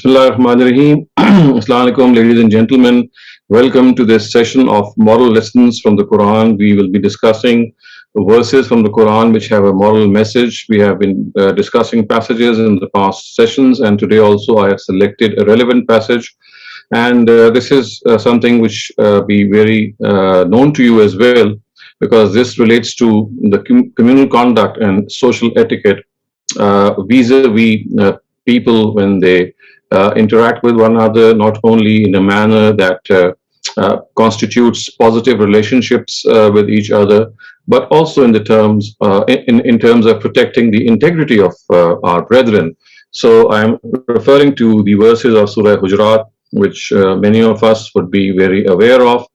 Bismillahirrahmanirrahim. Assalamu alaikum, ladies and gentlemen. Welcome to this session of moral lessons from the Quran. We will be discussing verses from the Quran which have a moral message. We have been discussing passages in the past sessions, and today also I have selected a relevant passage. And this is something which be very known to you as well, because this relates to the communal conduct and social etiquette vis-a-vis people when they interact with one another, not only in a manner that constitutes positive relationships with each other, but also in the terms in terms of protecting the integrity of our brethren. So I'm referring to the verses of Surah Hujurat, which many of us would be very aware of.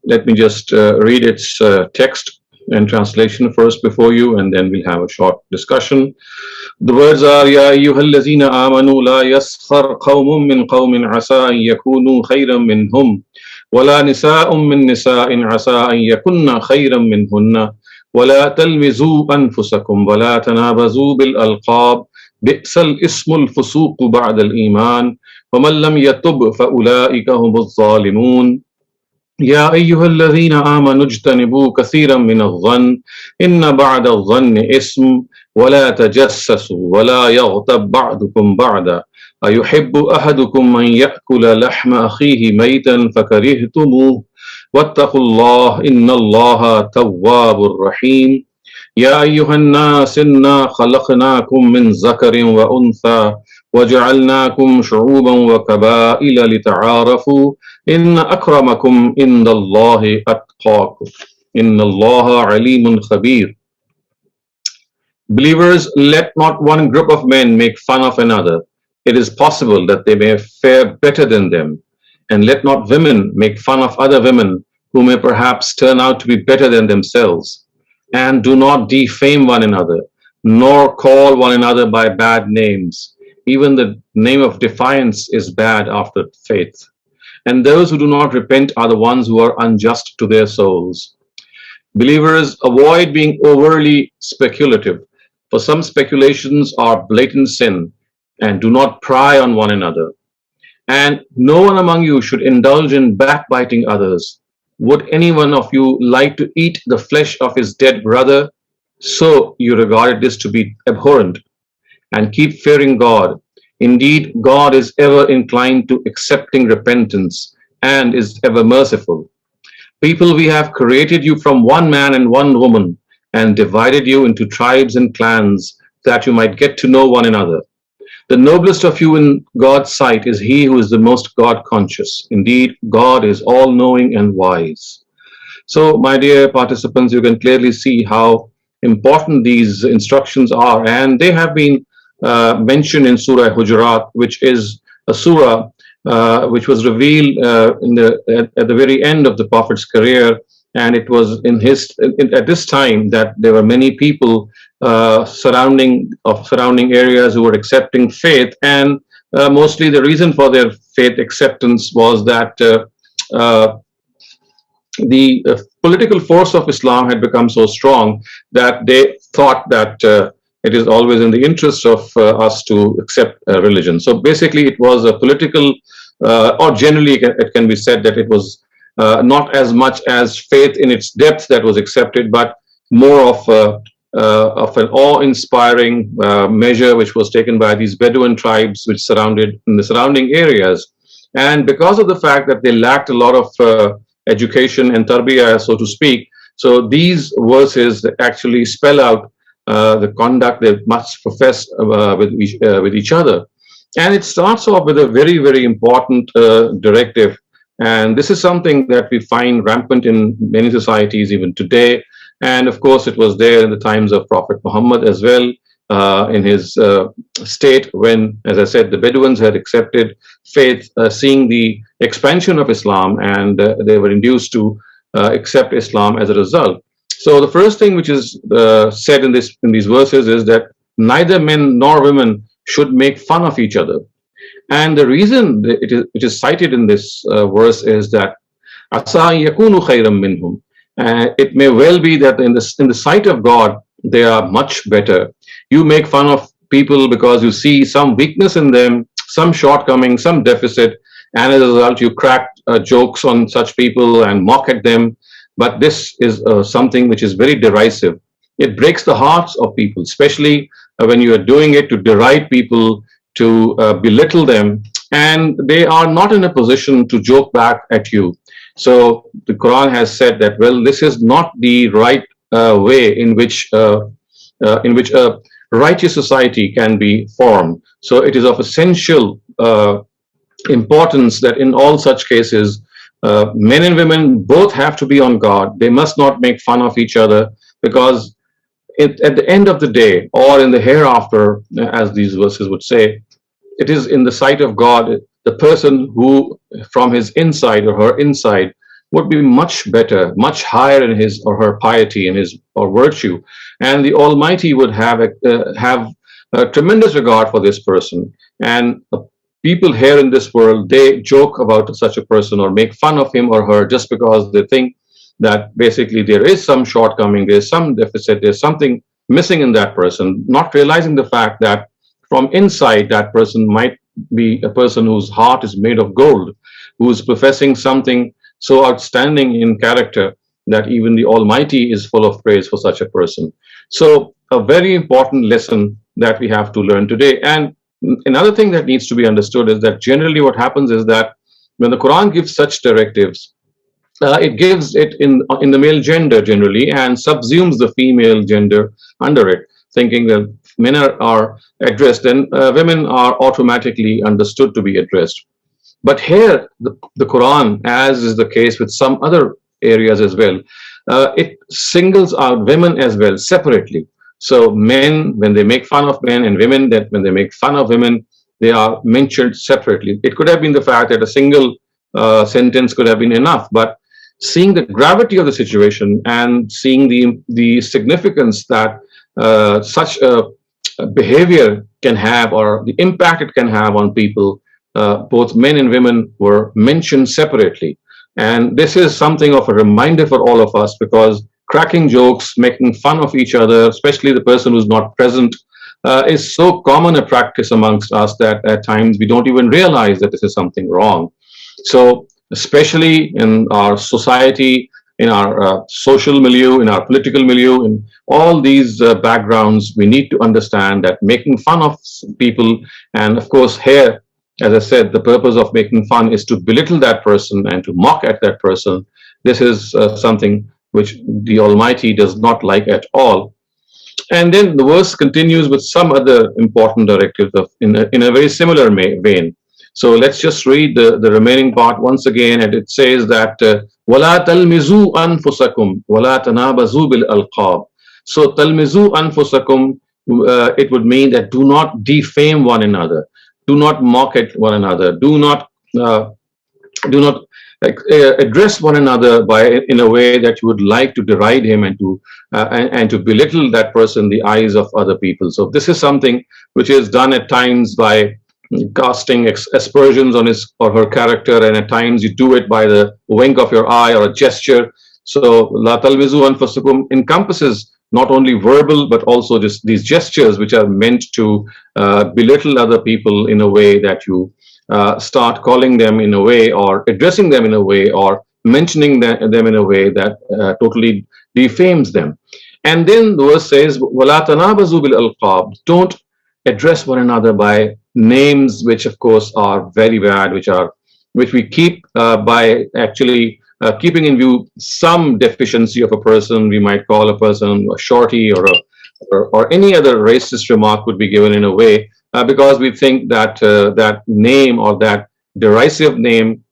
Let me just read its text and translation first before you, and then we'll have a short discussion. The words are, Ya ayyuhallazina amanu la yaskhar qawmun min qawmin asa an yakunu khayran minhum wala nisa'un min nisa'in asa an yakunna khayran minhunna wala talmizu anfusakum wala tanabazu bil alqab bi'sal ismul fusuq ba'da al iman waman lam yatub fa ulaika humuz zalimun. يا أيها الذين آمنوا اجتنبوا كثيرا من الظن إن بعد الظن إثم ولا تجسسوا ولا يغتب بعضكم بعضا أيحب أحدكم أن يأكل لحم أخيه ميتا فكرهتموه واتقوا الله إن الله تواب رحيم. يا أيها الناس إنا خلقناكم من ذكر وأنثى وجعلناكم شعوبا وقبائل لتعارفوا إن أكرمكم عند الله أتقاكم إن الله عليم خبير. Believers, let not one group of men make fun of another. It is possible that they may fare better than them. And let not women make fun of other women who may perhaps turn out to be better than themselves. And do not defame one another, nor call one another by bad names. Even the name of defiance is bad after faith. And those who do not repent are the ones who are unjust to their souls. Believers, avoid being overly speculative, for some speculations are blatant sin, and do not pry on one another. And no one among you should indulge in backbiting others. Would any one of you like to eat the flesh of his dead brother? So you regarded this to be abhorrent. And keep fearing God. Indeed, God is ever inclined to accepting repentance and is ever merciful. People, we have created you from one man and one woman and divided you into tribes and clans that you might get to know one another. The noblest of you in God's sight is he who is the most God conscious. Indeed, God is all knowing and wise. So, my dear participants, you can clearly see how important these instructions are, and they have been mentioned in Surah Hujurat, which is a surah which was revealed at the very end of the Prophet's career, and it was at this time that there were many people surrounding areas who were accepting faith, and mostly the reason for their faith acceptance was that the political force of Islam had become so strong that they thought that it is always in the interest of us to accept religion. So basically it was a political, or generally it can be said that it was not as much as faith in its depth that was accepted, but more of an awe-inspiring measure which was taken by these Bedouin tribes which surrounded in the surrounding areas. And because of the fact that they lacked a lot of education and tarbiyah, so to speak, so these verses actually spell out the conduct they must profess with each other. And it starts off with a very, very important directive. And this is something that we find rampant in many societies even today. And of course, it was there in the times of Prophet Muhammad as well, in his state when, as I said, the Bedouins had accepted faith, seeing the expansion of Islam, and they were induced to accept Islam as a result. So the first thing which is said in these verses is that neither men nor women should make fun of each other. And the reason which is cited in this verse is that asa yakunu khayran minhum. It may well be that in the sight of God they are much better. You make fun of people because you see some weakness in them, some shortcoming, some deficit, and as a result, you crack jokes on such people and mock at them. But this is something which is very derisive. It breaks the hearts of people, especially when you are doing it to deride people, to belittle them, and they are not in a position to joke back at you. So the Quran has said that, well, this is not the right way in which a righteous society can be formed. So it is of essential importance that in all such cases, men and women both have to be on guard. They must not make fun of each other, because at the end of the day, or in the hereafter, as these verses would say, it is in the sight of God, the person who from his inside or her inside would be much better, much higher in his or her piety and his or virtue, and the Almighty would have a tremendous regard for this person. And people here in this world, they joke about such a person or make fun of him or her just because they think that basically there is some shortcoming, there's some deficit, there's something missing in that person, not realizing the fact that from inside that person might be a person whose heart is made of gold, who is professing something so outstanding in character that even the Almighty is full of praise for such a person. So a very important lesson that we have to learn today. And another thing that needs to be understood is that generally what happens is that when the Quran gives such directives, it gives it in the male gender generally and subsumes the female gender under it, thinking that men are addressed and women are automatically understood to be addressed. But here, the Quran, as is the case with some other areas as well, it singles out women as well separately. So men, when they make fun of men, and women, that when they make fun of women, they are mentioned separately. It could have been the fact that a single sentence could have been enough, but seeing the gravity of the situation and seeing the significance that such a behavior can have, or the impact it can have on people, both men and women were mentioned separately. And this is something of a reminder for all of us, because cracking jokes, making fun of each other, especially the person who's not present, is so common a practice amongst us that at times we don't even realize that this is something wrong. So especially in our society, in our social milieu, in our political milieu, in all these backgrounds, we need to understand that making fun of people, and of course here, as I said, the purpose of making fun is to belittle that person and to mock at that person. This is something which the Almighty does not like at all. And then the verse continues with some other important directives in a very similar vein. So let's just read the remaining part once again, and it says that وَلَا تَلْمِزُوا أَنفُسَكُمْ وَلَا تَنَابَزُوا بِالْأَلْقَابِ. So تَلْمِزُوا أَنفُسَكُمْ, it would mean that do not defame one another, do not mock at one another, do not address one another in a way that you would like to deride him and to belittle that person in the eyes of other people. So this is something which is done at times by casting aspersions on his or her character, and at times you do it by the wink of your eye or a gesture. So la talmizu anfusakum encompasses not only verbal but also just these gestures which are meant to belittle other people in a way that you start calling them in a way, or addressing them in a way, or mentioning them in a way that totally defames them. And then the verse says, وَلَا تَنَابَزُوا بِالْأَلْقَابِ. Don't address one another by names which of course are very bad, which we keep by actually keeping in view some deficiency of a person. We might call a person a shorty, or any other racist remark would be given in a way because we think that that name or that derisive name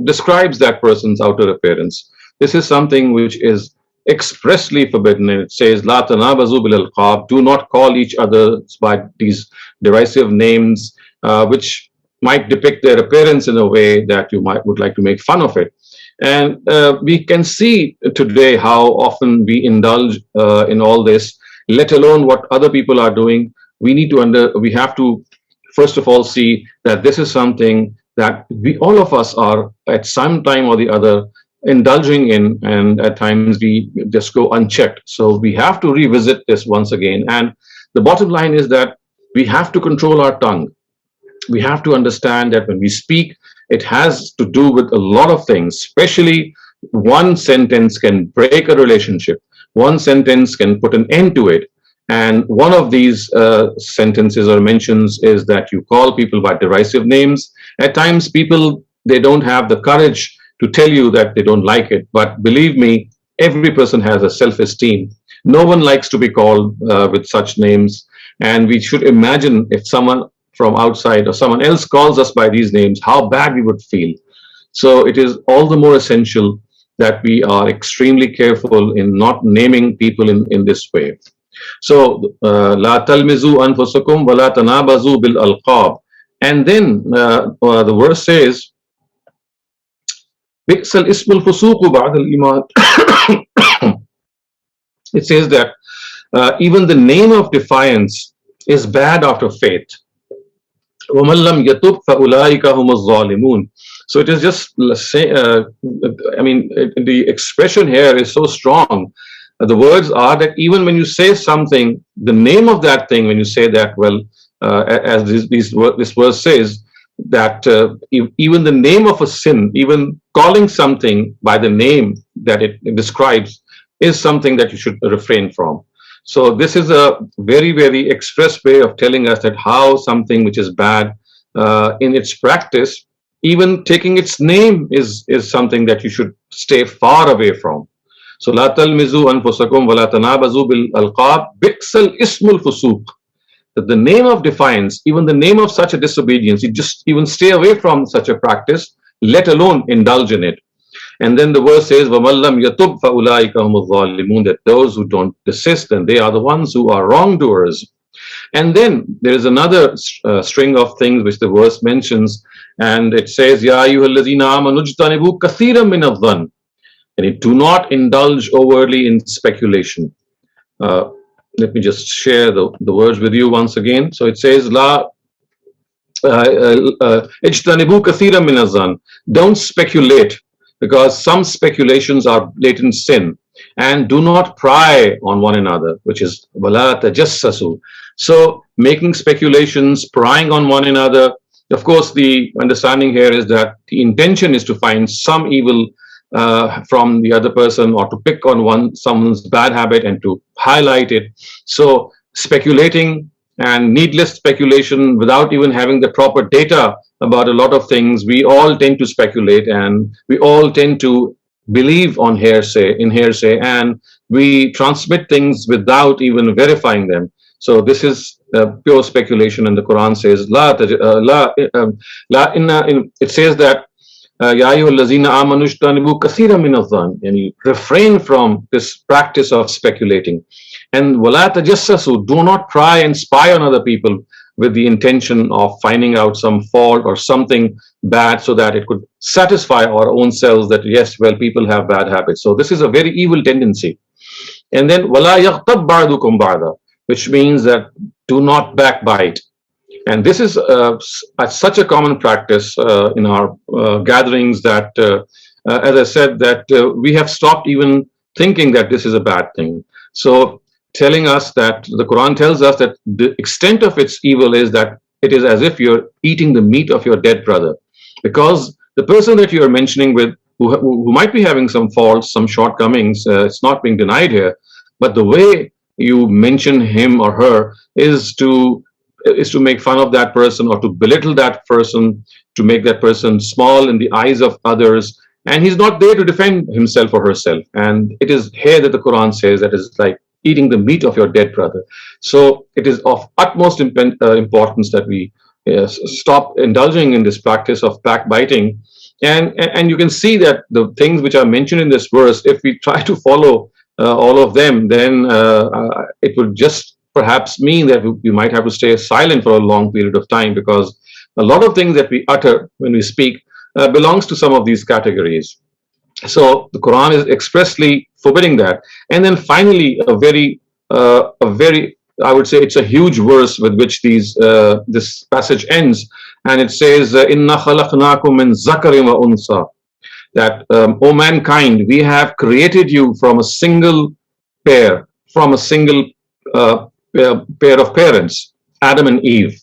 describes that person's outer appearance. This is something which is expressly forbidden, and it says la tanabazu bil alqab, do not call each other by these derisive names which might depict their appearance in a way that you would like to make fun of it. And we can see today how often we indulge in all this, let alone what other people are doing. We have to first of all see that this is something that all of us are at some time or the other indulging in, and at times we just go unchecked. So we have to revisit this once again. And the bottom line is that we have to control our tongue. we have to understand that when we speak, it has to do with a lot of things, especially one sentence can break a relationship. One sentence can put an end to it. And one of these sentences or mentions is that you call people by derisive names. At times, people, they don't have the courage to tell you that they don't like it. But believe me, every person has a self-esteem. No one likes to be called with such names. And we should imagine if someone from outside or someone else calls us by these names, how bad we would feel. So it is all the more essential that we are extremely careful in not naming people in this way. So, La talmizu anfusakum wa la tanabazu bil alqab. And then the verse says, Bi'sal ismul fusuqu ba'da al-iman. It says that even the name of defiance is bad after faith. وَمَنْ لَمْ يَتُبْ فَأُولَٰئِكَ هُمُ الظَّالِمُونَ. So it is just, I mean, the expression here is so strong. The words are that even when you say something, the name of that thing, when you say that, well, as this verse says, that even the name of a sin, even calling something by the name that it describes, is something that you should refrain from. So this is a very, very express way of telling us that how something which is bad in its practice, even taking its name is something that you should stay far away from. So la talmizu anfusakum wa la tanabazu bil alqab bi'sal ismul fusuq. That the name of defiance, even the name of such a disobedience, you just even stay away from such a practice, let alone indulge in it. And then the verse says, وَمَنْ لَمْ يَتُبْ فَأُولَٰئِكَ هُمُ الظَّالِمُونَ, that those who don't desist, then they are the ones who are wrongdoers. And then there is another string of things which the verse mentions, and it says, يَا أَيُّهَا الَّذِينَ آمَنُوا اجْتَنِبُوا كَثِيرًا مِنَ الظَّنِّ. And do not indulge overly in speculation. Let me just share the words with you once again. So it says, La اجْتَنِبُوا كَثِيرًا مِنَ الظَّنِّ. Don't speculate, because some speculations are blatant sin. And do not pry on one another, which is وَلَا تَجَسَّسُوا. So making speculations, prying on one another. Of course, the understanding here is that the intention is to find some evil from the other person, or to pick on someone's bad habit and to highlight it. So speculating and needless speculation without even having the proper data about a lot of things, we all tend to speculate, and we all tend to believe on hearsay, and we transmit things without even verifying them. So this is pure speculation, and the Quran says, it says that Ya ayyuhal lazina amanu ijtanibu kathiran min adh-dhann, and you refrain from this practice of speculating. And wala tajassasu, do not pry and spy on other people with the intention of finding out some fault or something bad, so that it could satisfy our own selves that yes, well, people have bad habits. So this is a very evil tendency. And then wala yaghtab ba'dukum ba'da, which means that do not backbite. And this is such a common practice in our gatherings that, as I said, that we have stopped even thinking that this is a bad thing. So telling us that the Quran tells us that the extent of its evil is that it is as if you're eating the meat of your dead brother, because the person that you are mentioning with, who might be having some faults, some shortcomings, it's not being denied here, but the way you mention him or her is to make fun of that person, or to belittle that person, to make that person small in the eyes of others, and he's not there to defend himself or herself. And it is here that the Quran says that it's like eating the meat of your dead brother. So it is of utmost importance that we stop indulging in this practice of backbiting. And you can see that the things which are mentioned in this verse, if we try to follow all of them, then it would just perhaps mean that we might have to stay silent for a long period of time, because a lot of things that we utter when we speak belongs to some of these categories. So the Quran is expressly forbidding that. And then finally, a very, I would say it's a huge verse with which this passage ends, and it says, "Inna khalaqnakum min zakarin wa unsa." That, O mankind, we have created you from a single pair, from a single pair of parents, Adam and Eve.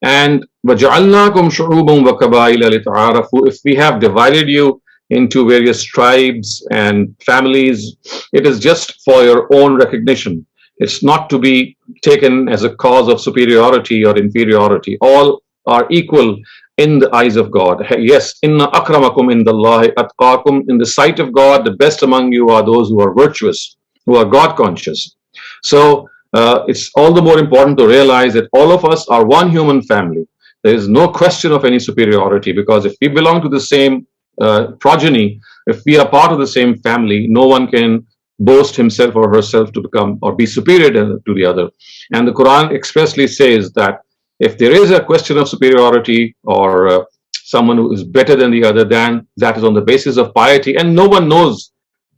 And وَجَعَلْنَاكُمْ شُعُوبًا وَقَبَائِلَ لِتَعَارَفُوا. If we have divided you into various tribes and families, it is just for your own recognition. It's not to be taken as a cause of superiority or inferiority. All are equal in the eyes of God. Yes, inna akramakum indallahi atqakum. In the sight of God, the best among you are those who are virtuous, who are God conscious. So it's all the more important to realize that all of us are one human family. There is no question of any superiority, because if we belong to the same progeny, if we are part of the same family, no one can boast himself or herself to become or be superior to the other. And the Quran expressly says that if there is a question of superiority or someone who is better than the other, then that is on the basis of piety, and no one knows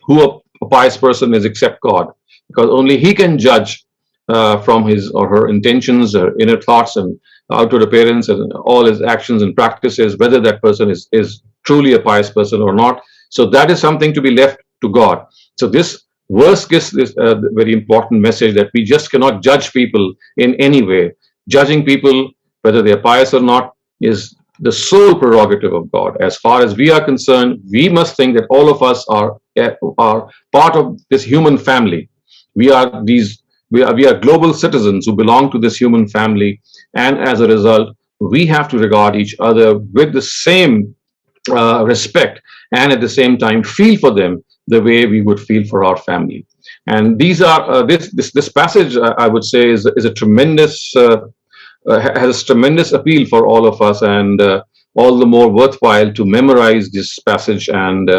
who a pious person is except God, because only He can judge from his or her intentions, her inner thoughts, and outward appearance, and all his actions and practices, whether that person is truly a pious person or not. So that is something to be left to God. So this verse gives this very important message that we just cannot judge people in any way. Judging people, whether they are pious or not, is the sole prerogative of God. As far as we are concerned, we must think that all of us are part of this human family. We are global citizens who belong to this human family, and as a result, we have to regard each other with the same respect, and at the same time feel for them the way we would feel for our family. And these are this passage, I would say, is a tremendous has tremendous appeal for all of us, and all the more worthwhile to memorize this passage and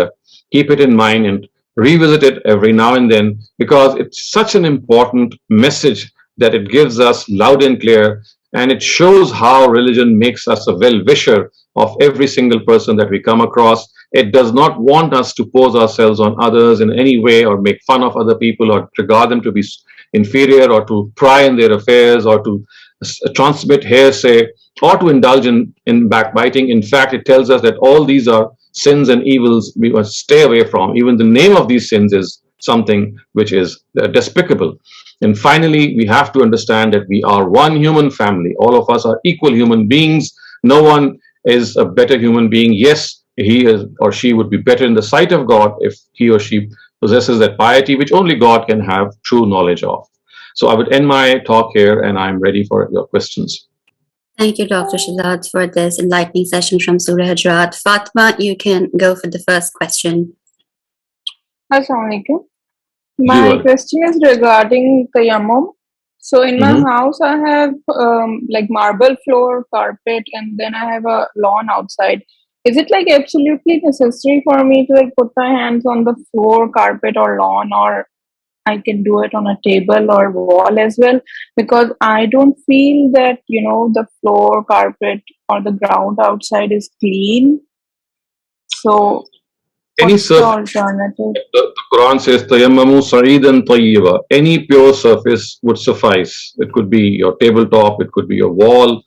keep it in mind and revisit it every now and then, because it's such an important message that it gives us loud and clear, and it shows how religion makes us a well-wisher of every single person that we come across. It does not want us to pose ourselves on others in any way, or make fun of other people, or regard them to be inferior, or to pry in their affairs, or to transmit hearsay, or to indulge in backbiting. In fact, it tells us that all these are sins and evils we must stay away from. Even the name of these sins is something which is despicable. And finally, we have to understand that we are one human family. All of us are equal human beings. No one is a better human being. Yes, he is or she would be better in the sight of God if he or she possesses that piety which only God can have true knowledge of. So I would end my talk here, and I'm ready for your questions. Thank you, Dr. Shehzad, for this enlightening session from Surah Hujurat. Fatma, you can go for the first question. Assalamu alaikum. My question is regarding tayammum. So in my house, I have like marble floor, carpet, and then I have a lawn outside. Is it like absolutely necessary for me to like put my hands on the floor, carpet, or lawn, or I can do it on a table or wall as well? Because I don't feel that, the floor, carpet, or the ground outside is clean. So what's the alternative? The Quran says, "Tayammamu sa'idan tayyiba." Any pure surface would suffice. It could be your tabletop, it could be your wall,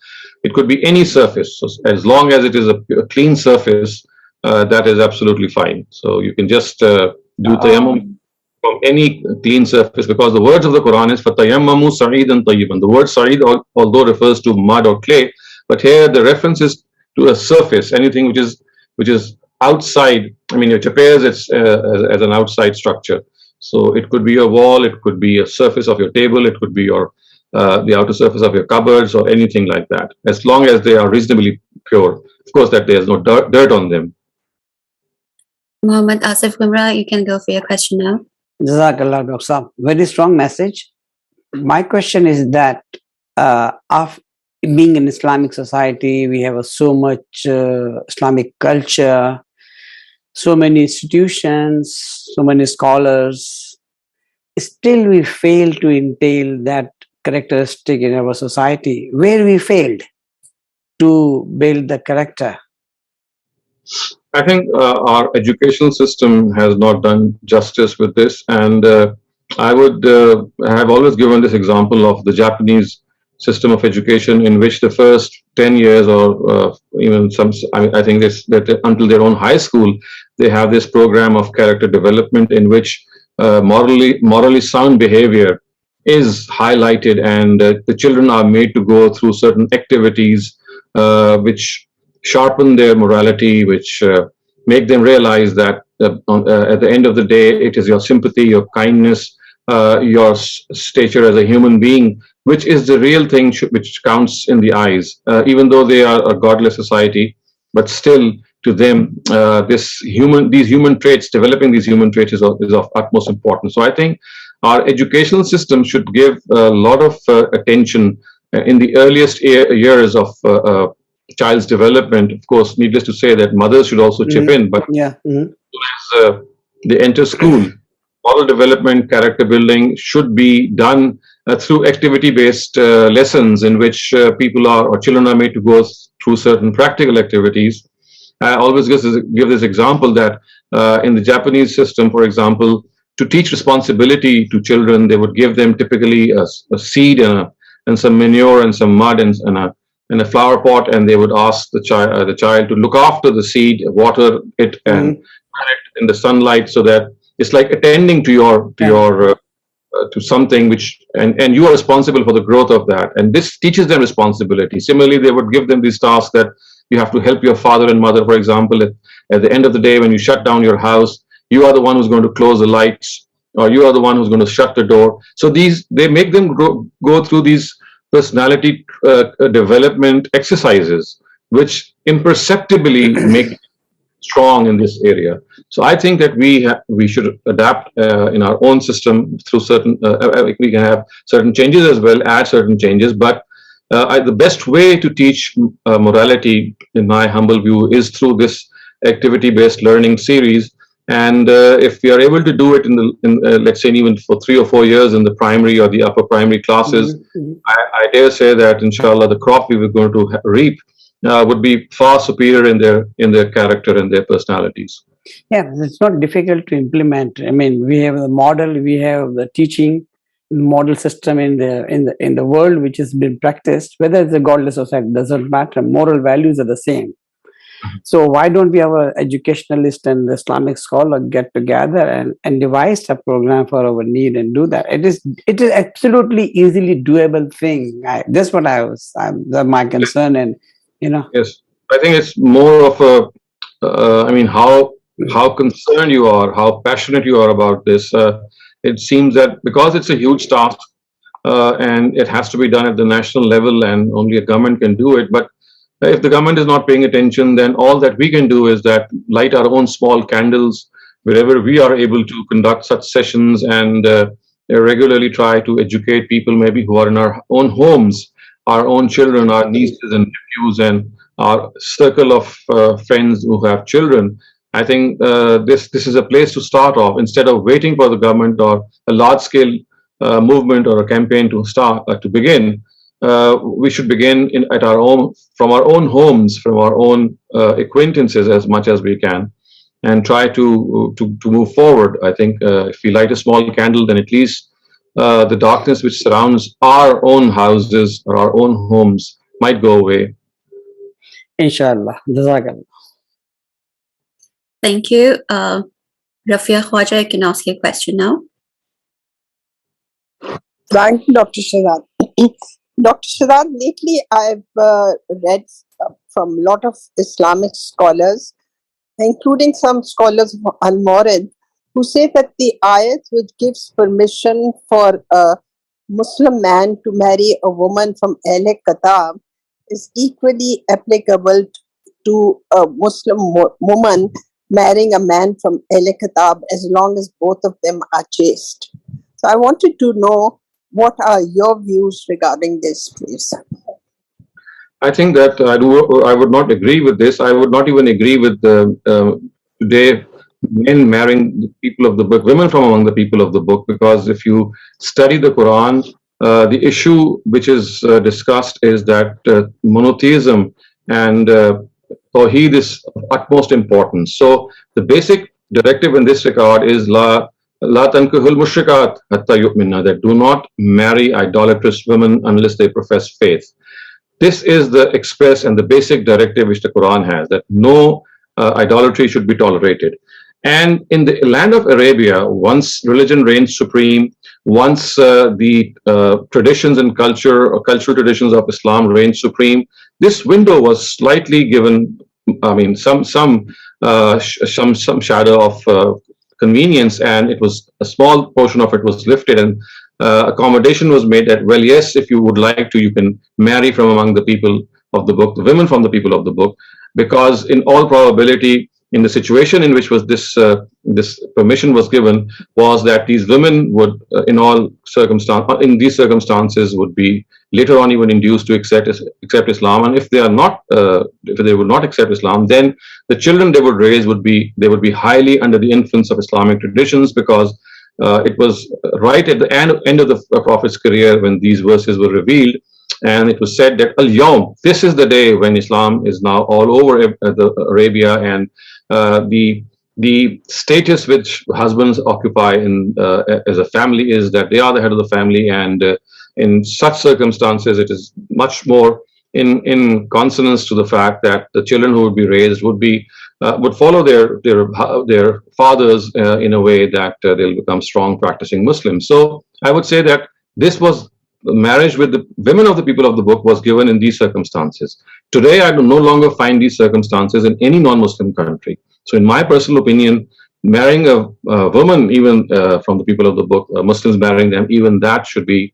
it could be any surface. So as long as it is a clean surface, that is absolutely fine. So you can just do tayammum from any clean surface, because the words of the Quran is فَتَيَمَّمُوا صَعِيدًا طَيِّبًا. The word sa'id although refers to mud or clay, but here the reference is to a surface, anything which is outside. I mean, it appears it's as an outside structure. So it could be a wall, it could be a surface of your table, it could be your the outer surface of your cupboards, or anything like that, as long as they are reasonably pure. Of course, that there's no dirt on them. Muhammad Asif Gumrah, you can go for your question now. Jazakallah, Dr. Saab. Very strong message. My question is that of being an Islamic society, we have so much Islamic culture, so many institutions, so many scholars. Still, we fail to entail that characteristic in our society. Where we failed to build the character? I think our educational system has not done justice with this, and I would have always given this example of the Japanese system of education, in which the first 10 years, or even some, I think that until their own high school, they have this program of character development, in which morally sound behavior is highlighted, and the children are made to go through certain activities which sharpen their morality, which make them realize that at the end of the day, it is your sympathy, your kindness, your stature as a human being, which is the real thing which counts in the eyes, even though they are a godless society, but still to them, these human traits, developing these human traits is of utmost importance. So I think our educational system should give a lot of attention in the earliest years of child's development. Of course, needless to say that mothers should also chip in, but yeah. as they enter school, moral development, character building should be done through activity-based lessons in which people or children are made to go through certain practical activities. I always give this example that in the Japanese system, for example, to teach responsibility to children, they would give them typically a seed and some manure and some mud and a flower pot, and they would ask the child to look after the seed, water it, and plant it in the sunlight, so that it's like attending to to something which, and you are responsible for the growth of that, and this teaches them responsibility. Similarly, they would give them these tasks that you have to help your father and mother, for example, at the end of the day when you shut down your house, you are the one who's going to close the lights, or you are the one who's going to shut the door. So they make them go through these personality development exercises, which imperceptibly make strong in this area. So I think that we should adapt in our own system through certain. We can have certain changes as well, add certain changes, but the best way to teach morality, in my humble view, is through this activity-based learning series. And if we are able to do it let's say even for 3 or 4 years in the primary or the upper primary classes, I dare say that inshallah the crop we were going to reap would be far superior in their character and their personalities. Yeah, it's not difficult to implement. I mean, we have the model, we have the teaching model system in the world which has been practiced. Whether it's a godless society, doesn't matter. Moral values are the same. So why don't we have an educationalist and the Islamic scholar get together and devise a program for our need and do that? It is absolutely easily doable thing. That's what my concern, and Yes, I think it's more of how concerned you are, how passionate you are about this. It seems that because it's a huge task and it has to be done at the national level and only a government can do it. But if the government is not paying attention, then all that we can do is that light our own small candles wherever we are able to conduct such sessions and regularly try to educate people maybe who are in our own homes, our own children, our nieces and nephews, and our circle of friends who have children. I think this is a place to start off instead of waiting for the government or a large-scale movement or a campaign to begin. We should begin from our own homes, from our own acquaintances as much as we can, and try to move forward. I think if we light a small candle, then at least the darkness which surrounds our own houses or our own homes might go away. Inshallah. Jazakallah. Thank you. Rafia Khwaja, you can ask your question now. Thank you, Dr. Shehzad. Dr. Shehzad, lately I've read from a lot of Islamic scholars, including some scholars of Al-Mawrid, who say that the ayat which gives permission for a Muslim man to marry a woman from Ahl Kitab is equally applicable to a Muslim woman marrying a man from Ahl Kitab as long as both of them are chaste. So I wanted to know, what are your views regarding this, please? I think that I would not agree with this. I would not even agree with today men marrying the people of the book, women from among the people of the book, because if you study the Quran, the issue which is discussed is that monotheism and Tawheed is of utmost importance. So the basic directive in this regard is La tankihul mushrikat hatta yu'minna, that do not marry idolatrous women unless they profess faith. This is the express and the basic directive which the Quran has, that no idolatry should be tolerated. And in the land of Arabia, once religion reigns supreme, once the traditions and culture or cultural traditions of Islam reigned supreme, this window was slightly given, I mean, some shadow of convenience, and it was a small portion of it was lifted, and accommodation was made that, well, yes, if you would like to, you can marry from among the people of the book, the women from the people of the book, because in all probability, in the situation in which was this permission was given, was that these women would, in these circumstances, would be later on even induced to accept Islam, and if they are not, if they would not accept Islam, then the children they would raise would be highly under the influence of Islamic traditions, because it was right at the end of the Prophet's career when these verses were revealed. And it was said that Al-Yawm, this is the day when Islam is now all over Arabia, and the status which husbands occupy as a family is that they are the head of the family, and in such circumstances, it is much more in consonance to the fact that the children who would be raised would follow their fathers in a way that they'll become strong practicing Muslims. So I would say that this was marriage with the women of the people of the book was given in these circumstances. Today, I do no longer find these circumstances in any non-Muslim country. So in my personal opinion, marrying a woman, even from the people of the book, Muslims marrying them, even that should be,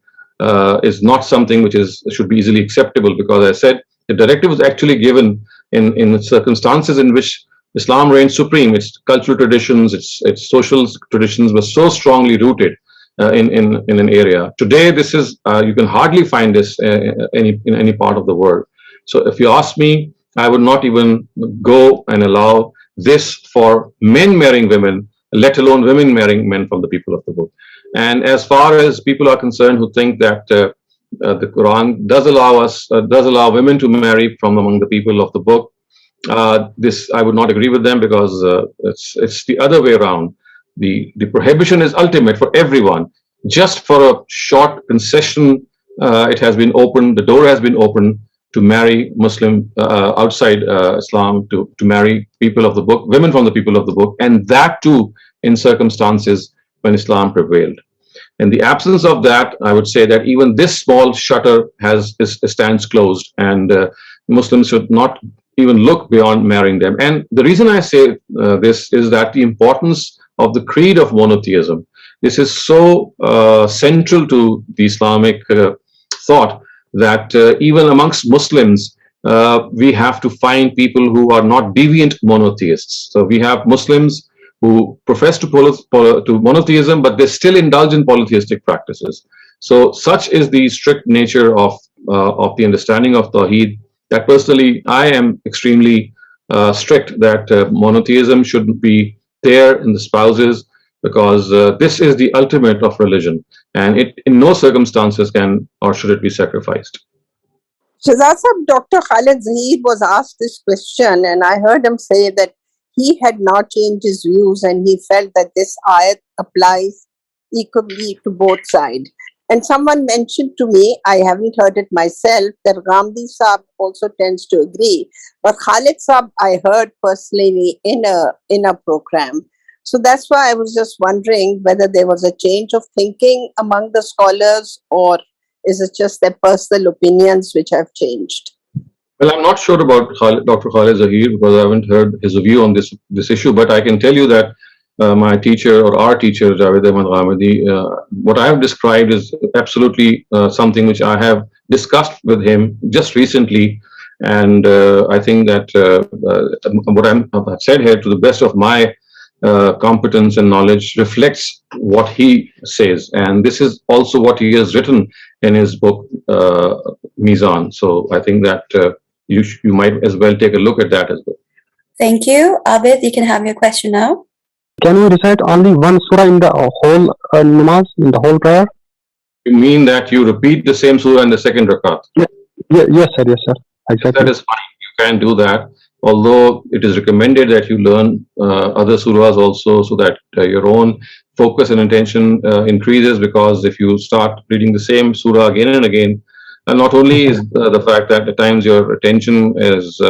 is not something which should be easily acceptable, because I said the directive was actually given in circumstances in which Islam reigned supreme. Its cultural traditions, its social traditions were so strongly rooted in an area. Today, this is you can hardly find this in any part of the world. So if you ask me, I would not even go and allow this for men marrying women, let alone women marrying men from the people of the book. And as far as people are concerned who think that the Quran does allow women to marry from among the people of the book, this I would not agree with them, because it's the other way around. The prohibition is ultimate for everyone. Just for a short concession, it has been opened, the door has been opened to marry Muslim outside Islam, to marry people of the book, women from the people of the book, and that too in circumstances when Islam prevailed. In the absence of that, I would say that even this small shutter stands closed, and Muslims should not even look beyond marrying them. And the reason I say this is that the importance of the creed of monotheism. This is so central to the Islamic thought that even amongst Muslims, we have to find people who are not deviant monotheists. So we have Muslims who profess to monotheism, but they still indulge in polytheistic practices. So such is the strict nature of the understanding of Tawheed, that personally I am extremely strict that monotheism shouldn't be there in the spouses, because this is the ultimate of religion, and it in no circumstances can or should it be sacrificed. Shehzad Sahib, Dr. Khalid Zahir was asked this question, and I heard him say that he had not changed his views, and he felt that this ayat applies equally to both sides. And someone mentioned to me, I haven't heard it myself, that Ghamidi Saab also tends to agree. But Khalid Saab, I heard personally in a program. So that's why I was just wondering whether there was a change of thinking among the scholars, or is it just their personal opinions which have changed? Well, I'm not sure about Dr. Khalid Zahir, because I haven't heard his view on this issue, but I can tell you that my teacher, or our teacher, Javed Ahmed Ghamidi, what I have described is absolutely something which I have discussed with him just recently, and I think that what I've said here, to the best of my competence and knowledge, reflects what he says, and this is also what he has written in his book Mizan. So I think that you might as well take a look at that as well. Thank you. Abid, you can have your question now. Can we recite only one surah in the whole namaz, in the whole prayer? You mean that you repeat the same surah in the second rakat? Yes, sir. Exactly. That is fine. You can do that. Although it is recommended that you learn other surahs also, so that your own focus and attention increases, because if you start reading the same surah again and again, not only is the fact that at times your attention is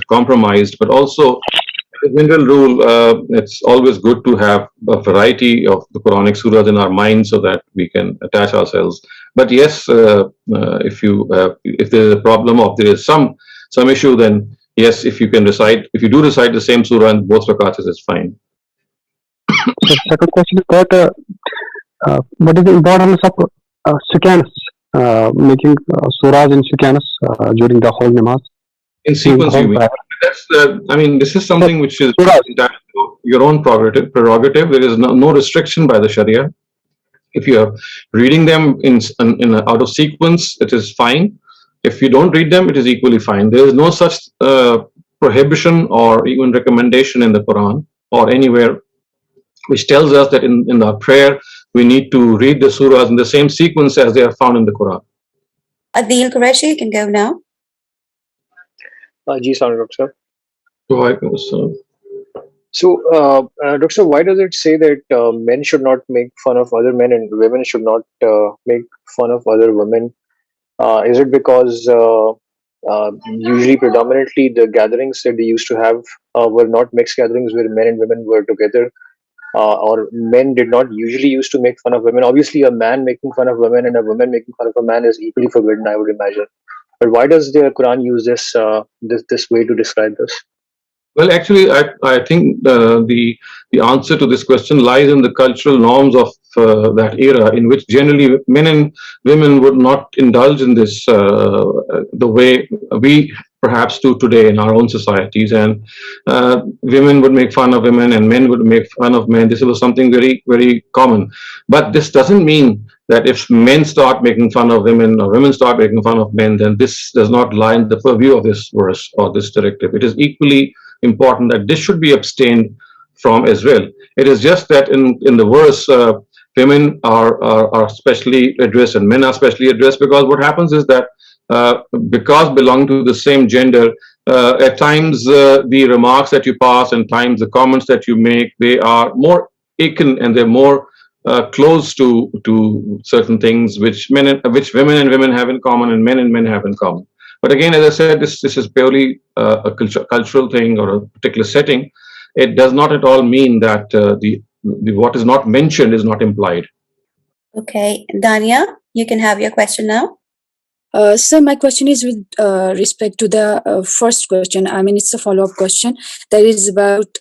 compromised, but also at a general rule, it's always good to have a variety of the Quranic surahs in our mind so that we can attach ourselves. But yes, if there is a problem or if there is some issue, then yes, if you do recite the same surah in both rakats, it's fine. So second question is that what is the importance of sequence, making surahs in sequence during the whole namaz? In sequence, you mean? That's this is something which is your own prerogative. There is no restriction by the Sharia. If you are reading them in out of sequence, it is fine. If you don't read them, it is equally fine. There is no such prohibition or even recommendation in the Quran or anywhere which tells us that in our prayer we need to read the surahs in the same sequence as they are found in the Quran. Adil Qureshi, you can go now. Ji, Dr. Sir. So, Dr. Sir, why does it say that men should not make fun of other men and women should not make fun of other women? Is it because usually predominantly the gatherings that they used to have were not mixed gatherings where men and women were together, or men did not usually used to make fun of women? Obviously, a man making fun of women and a woman making fun of a man is equally forbidden, I would imagine. But why does the Quran use this way to describe this? well, actually, I think the answer to this question lies in the cultural norms of that era, in which generally men and women would not indulge in this the way we perhaps do today in our own societies, and women would make fun of women and men would make fun of men. This was something very, very common. But this doesn't mean that if men start making fun of women or women start making fun of men, then this does not lie in the purview of this verse or this directive. It is equally important that this should be abstained from as well. It is just that in the verse, women are specially addressed and men are specially addressed, because what happens is that because belong to the same gender, at times the remarks that you pass and times the comments that you make, they are more akin and they're more close to certain things which women and women have in common and men have in common. But again, as I said, this is purely a cultural thing or a particular setting. It does not at all mean that the what is not mentioned is not implied. Okay, Dania, you can have your question now. So my question is with respect to the first question. I mean, it's a follow-up question that is about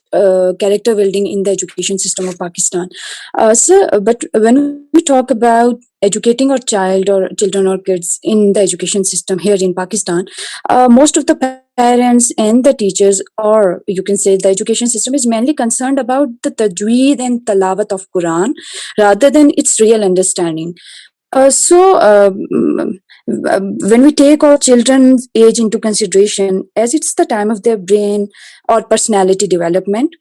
character building in the education system of Pakistan. But when we talk about educating our child or children or kids in the education system here in Pakistan, most of the parents and the teachers, or you can say the education system, is mainly concerned about the tajweed and tilawat of Quran rather than its real understanding. When we take our children's age into consideration, as it's the time of their brain or personality development,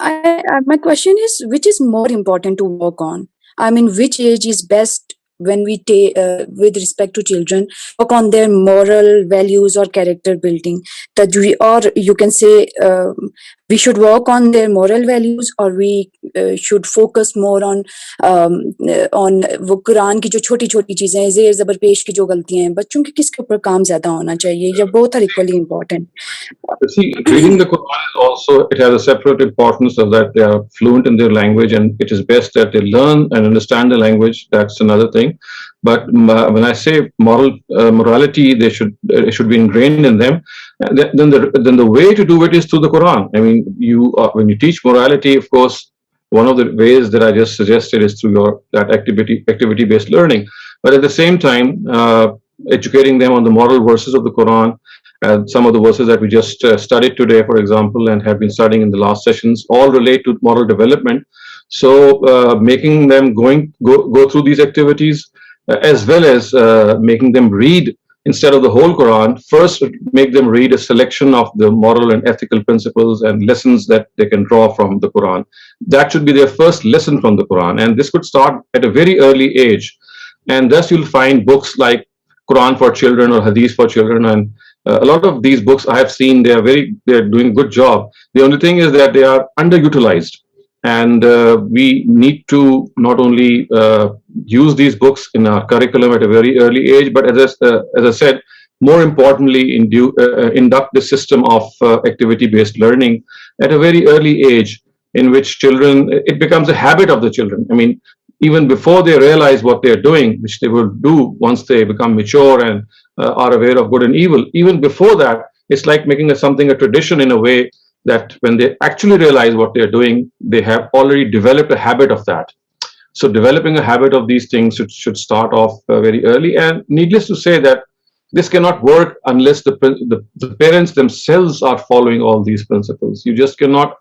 my question is, which is more important to work on? I mean, which age is best when we take, with respect to children, work on their moral values or character building? Or you can say we should work on their moral values, or we should focus more on वो कुरान की जो छोटी छोटी चीजें हैं, ज़ेर ज़बर पेश की जो गलतियां हैं, बच्चों के किसके ऊपर काम ज्यादा होना चाहिए, या both are equally important? See, reading the Quran is also, it has a separate importance of that they are fluent in their language, and it is best that they learn and understand the language. That's another thing. But when I say morality, it should be ingrained in them. Then the way to do it is through the Quran. I mean, when you teach morality, of course, one of the ways that I just suggested is through that activity-based learning. But at the same time, educating them on the moral verses of the Quran, and some of the verses that we just studied today, for example, and have been studying in the last sessions, all relate to moral development. So making them go through these activities, as well as making them read instead of the whole Quran, first make them read a selection of the moral and ethical principles and lessons that they can draw from the Quran. That should be their first lesson from the Quran, and this could start at a very early age. And thus you'll find books like Quran for children or Hadith for children, and a lot of these books I have seen, they're doing a good job. The only thing is that they are underutilized, and we need to not only use these books in our curriculum at a very early age, but as I said, more importantly, induct the system of activity-based learning at a very early age, in which children, it becomes a habit of the children. I mean, even before they realize what they're doing, which they will do once they become mature and are aware of good and evil, even before that, it's like making something a tradition in a way that when they actually realize what they're doing, they have already developed a habit of that. So developing a habit of these things should start off very early. And needless to say that this cannot work unless the parents themselves are following all these principles. You just cannot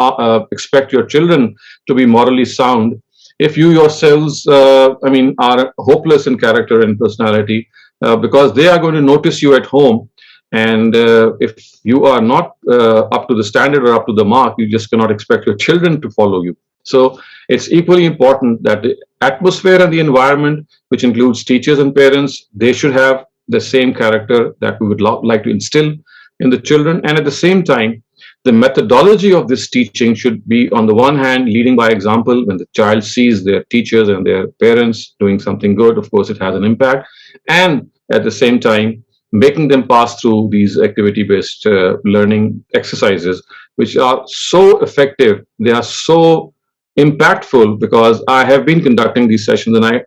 expect your children to be morally sound if you yourselves, are hopeless in character and personality, because they are going to notice you at home. And if you are not up to the standard or up to the mark, you just cannot expect your children to follow you. So it's equally important that the atmosphere and the environment, which includes teachers and parents, they should have the same character that we would like to instill in the children. And at the same time, the methodology of this teaching should be, on the one hand, leading by example. When the child sees their teachers and their parents doing something good, of course, it has an impact. And at the same time, making them pass through these activity-based learning exercises, which are so effective. They are so impactful, because I have been conducting these sessions and I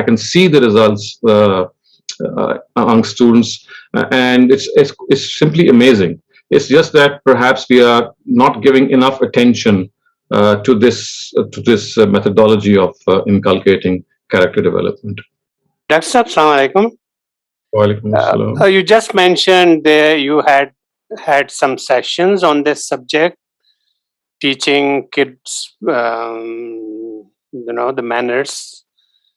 can see the results among students, and it's simply amazing. It's just that perhaps we are not giving enough attention to this methodology of inculcating character development. Dr. Sahab, Assalamu alaikum. Walaikum assalam. You just mentioned there you had some sessions on this subject, teaching kids, the manners,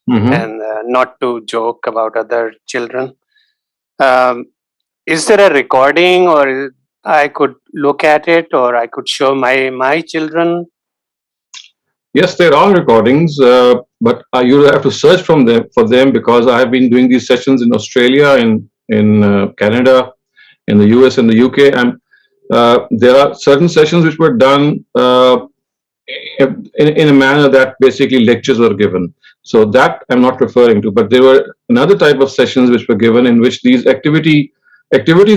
and not to joke about other children. Is there a recording, or I could look at it, or I could show my children? Yes, there are recordings, but you have to search for them, because I have been doing these sessions in Australia, in Canada, in the US and the UK, and there are certain sessions which were done in a manner that basically lectures were given. So that I'm not referring to, but there were another type of sessions which were given, in which these activities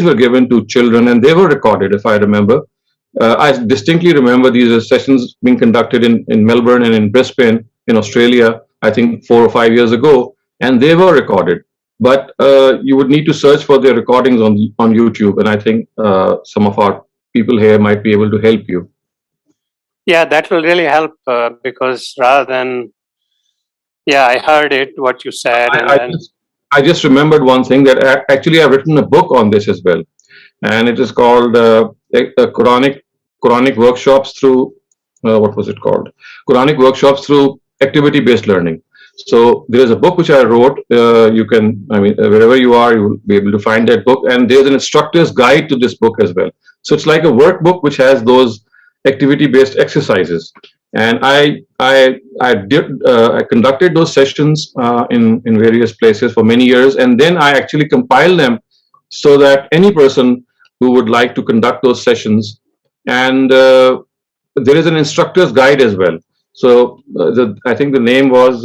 were given to children, and they were recorded, if I remember. I distinctly remember these sessions being conducted in Melbourne and in Brisbane in Australia, I think 4 or 5 years ago, and they were recorded. But you would need to search for their recordings on YouTube, and I think some of our people here might be able to help you. Yeah, that will really help, because rather than, I heard it, what you said. I just remembered one thing, that actually I've written a book on this as well, and it is called Quranic workshops through what was it called? Quranic workshops through activity-based learning. So there is a book which I wrote. You can, wherever you are, you will be able to find that book. And there's an instructor's guide to this book as well. So it's like a workbook which has those activity-based exercises. And I conducted those sessions in various places for many years, and then I actually compiled them so that any person who would like to conduct those sessions, and there is an instructor's guide as well. So I think the name was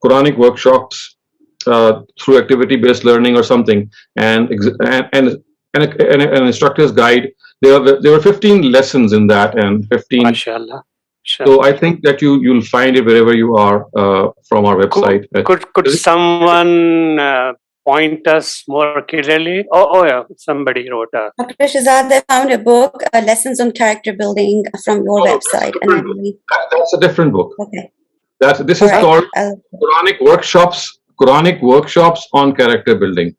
Quranic workshops through activity-based learning or something, and an instructor's guide. There were 15 lessons in that, and 15. Mashallah. So I think that you'll find it wherever you are from our website. Could someone point us more clearly? Oh yeah, somebody wrote a. Dr. Shehzad, they found a book, Lessons on Character Building, from your website, and I believe that's a different book. Okay. This is called Quranic workshops on character building.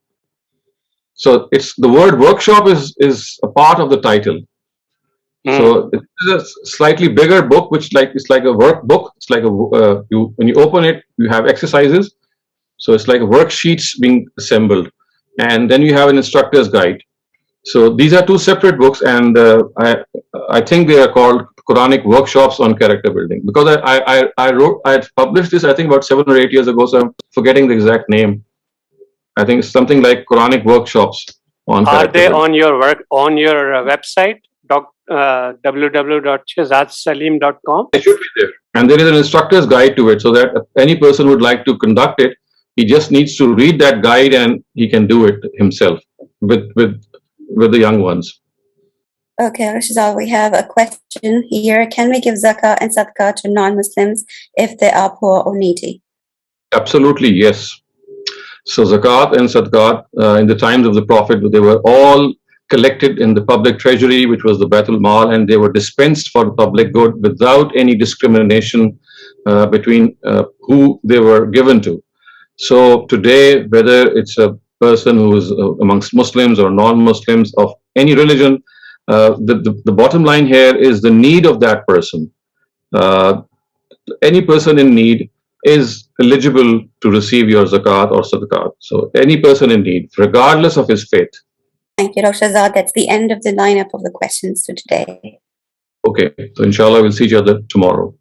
So it's the word workshop is a part of the title. So it is a slightly bigger book, which it's like a workbook. It's like when you open it, you have exercises. So it's like worksheets being assembled, and then you have an instructor's guide. So these are two separate books, and I think they are called Quranic workshops on character building, because I published this, I think, about 7 or 8 years ago. So I'm forgetting the exact name. I think it's something like Quranic workshops on. Are they on your website? www.shehzadsaleem.com. It should be there, and there is an instructor's guide to it, so that any person who would like to conduct it He just needs to read that guide and he can do it himself with the young ones. Okay, Shehzad, we have a question here. Can we give zakah and sadaqah to non-Muslims if they are poor or needy? Absolutely, yes. So zakat and sadaqat in the times of the Prophet, they were all collected in the public treasury, which was the Baitul Mal, and they were dispensed for the public good without any discrimination between who they were given to. So today, whether it's a person who is amongst Muslims or non-Muslims of any religion, the bottom line here is the need of that person. Any person in need is eligible to receive your zakat or sadaqat. So any person in need, regardless of his faith. Thank you, Dr. Shehzad. That's the end of the lineup of the questions for today. Okay, so inshallah we'll see each other tomorrow.